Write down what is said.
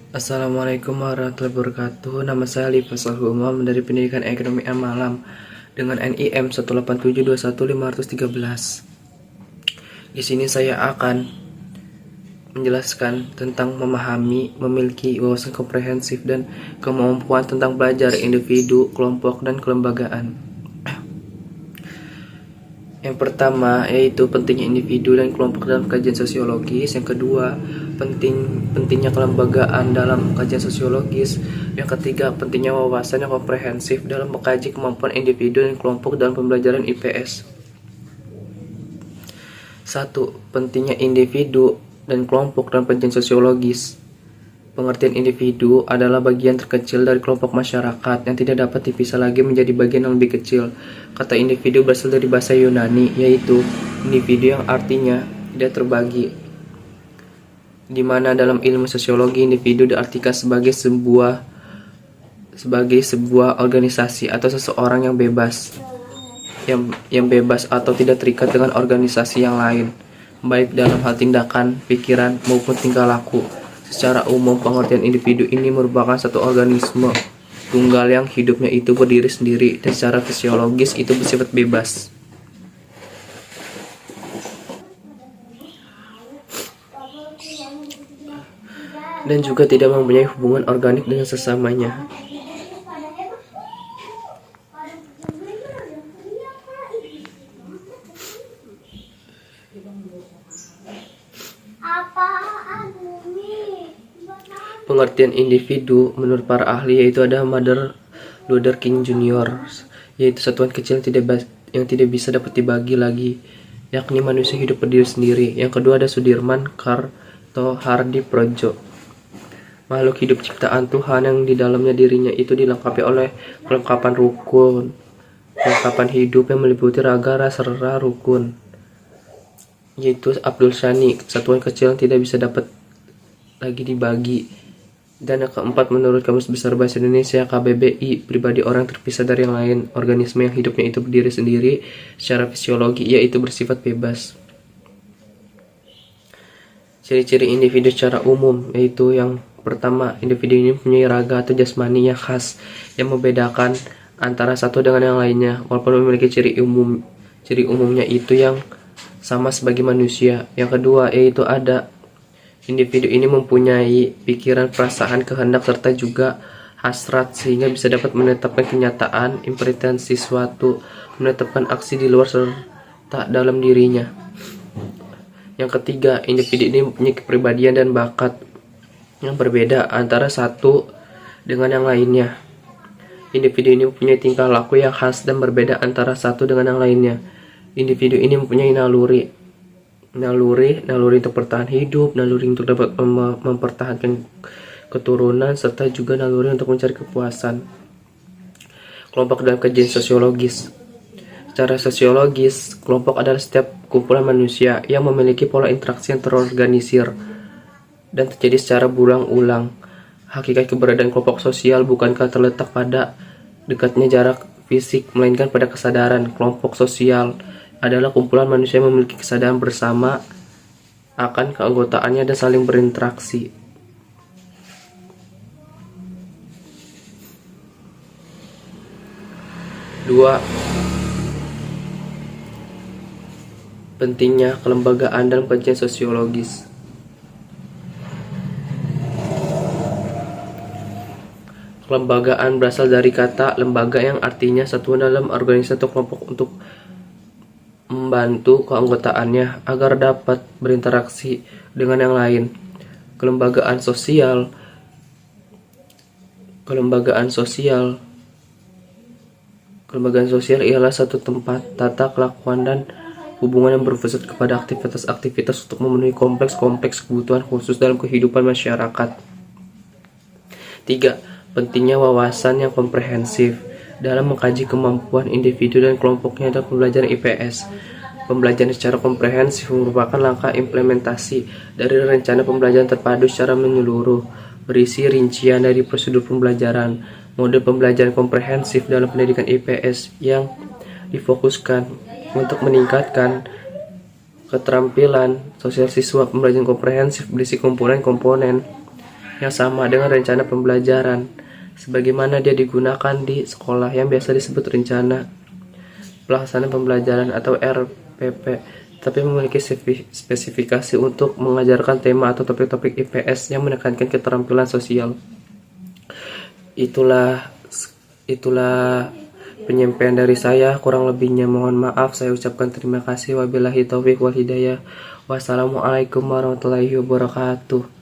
Assalamualaikum warahmatullahi wabarakatuh. Nama saya Ali Faisal Umam dari Pendidikan Ekonomi Malam dengan NIM 187215513. Di sini saya akan menjelaskan tentang memahami, memiliki wawasan komprehensif dan kemampuan tentang belajar individu, kelompok, dan kelembagaan. Yang pertama yaitu pentingnya individu dan kelompok dalam kajian sosiologis. Yang kedua, pentingnya kelembagaan dalam kajian sosiologis. Yang ketiga, pentingnya wawasan yang komprehensif dalam mengkaji kemampuan individu dan kelompok dalam pembelajaran IPS. 1. Pentingnya individu dan kelompok dalam kajian sosiologis. Pengertian individu adalah bagian terkecil dari kelompok masyarakat yang tidak dapat dipisah lagi menjadi bagian yang lebih kecil. Kata individu berasal dari bahasa Yunani, yaitu individu yang artinya tidak terbagi, di mana dalam ilmu sosiologi individu diartikan sebagai sebuah organisasi atau seseorang yang bebas, yang bebas atau tidak terikat dengan organisasi yang lain, baik dalam hal tindakan, pikiran, maupun tingkah laku. Secara umum, pengertian individu ini merupakan satu organisme tunggal yang hidupnya itu berdiri sendiri dan secara fisiologis itu bersifat bebas. Dan juga tidak mempunyai hubungan organik dengan sesamanya. Pengertian individu menurut para ahli yaitu ada Martin Luther King Jr., yaitu satuan kecil yang tidak bisa dapat dibagi lagi, yakni manusia hidup berdiri sendiri. Yang kedua ada Sudirman Kartohardi Projo, makhluk hidup ciptaan Tuhan yang di dalamnya dirinya itu dilengkapi oleh kelengkapan hidup yang meliputi raga rasa rukun, yaitu Abdul Shani, satuan kecil yang tidak bisa dapat lagi dibagi. Dan yang keempat, menurut Kamus Besar Bahasa Indonesia KBBI, pribadi orang terpisah dari yang lain, organisme yang hidupnya itu berdiri sendiri secara fisiologi, yaitu bersifat bebas. Ciri-ciri individu secara umum yaitu yang pertama, individu ini mempunyai raga atau jasmani yang khas yang membedakan antara satu dengan yang lainnya, walaupun memiliki ciri umumnya itu yang sama sebagai manusia. Yang kedua yaitu ada individu ini mempunyai pikiran, perasaan, kehendak, serta juga hasrat, sehingga bisa dapat menetapkan kenyataan, impretensi suatu, menetapkan aksi di luar serta dalam dirinya. Yang ketiga, individu ini mempunyai kepribadian dan bakat yang berbeda antara satu dengan yang lainnya. Individu ini mempunyai tingkah laku yang khas dan berbeda antara satu dengan yang lainnya. Individu ini mempunyai naluri untuk bertahan hidup, naluri untuk dapat mempertahankan keturunan, serta juga naluri untuk mencari kepuasan. Kelompok dalam kajian sosiologis. Secara sosiologis, kelompok adalah setiap kumpulan manusia yang memiliki pola interaksi yang terorganisir dan terjadi secara berulang-ulang. Hakikat keberadaan kelompok sosial bukankah terletak pada dekatnya jarak fisik, melainkan pada kesadaran. Kelompok sosial adalah kumpulan manusia yang memiliki kesadaran bersama akan keanggotaannya dan saling berinteraksi. Dua, pentingnya kelembagaan dalam kajian sosiologis. Kelembagaan berasal dari kata lembaga yang artinya satuan dalam organisasi atau kelompok untuk membantu keanggotaannya agar dapat berinteraksi dengan yang lain. Kelembagaan sosial ialah satu tempat, tata kelakuan dan hubungan yang berpusat kepada aktivitas-aktivitas untuk memenuhi kompleks kebutuhan khusus dalam kehidupan masyarakat. 3. Pentingnya wawasan yang komprehensif dalam mengkaji kemampuan individu dan kelompoknya dalam pembelajaran IPS. Pembelajaran secara komprehensif merupakan langkah implementasi dari rencana pembelajaran terpadu secara menyeluruh, berisi rincian dari prosedur pembelajaran, mode pembelajaran komprehensif dalam pendidikan IPS yang difokuskan untuk meningkatkan keterampilan sosial siswa. Pembelajaran komprehensif berisi komponen-komponen yang sama dengan rencana pembelajaran, sebagaimana dia digunakan di sekolah yang biasa disebut rencana pelaksanaan pembelajaran atau RPP, tapi memiliki spesifikasi untuk mengajarkan tema atau topik-topik IPS yang menekankan keterampilan sosial. Itulah penyampaian dari saya. Kurang lebihnya mohon maaf. Saya ucapkan terima kasih. Wabillahi taufiq wal hidayah. Wassalamualaikum warahmatullahi wabarakatuh.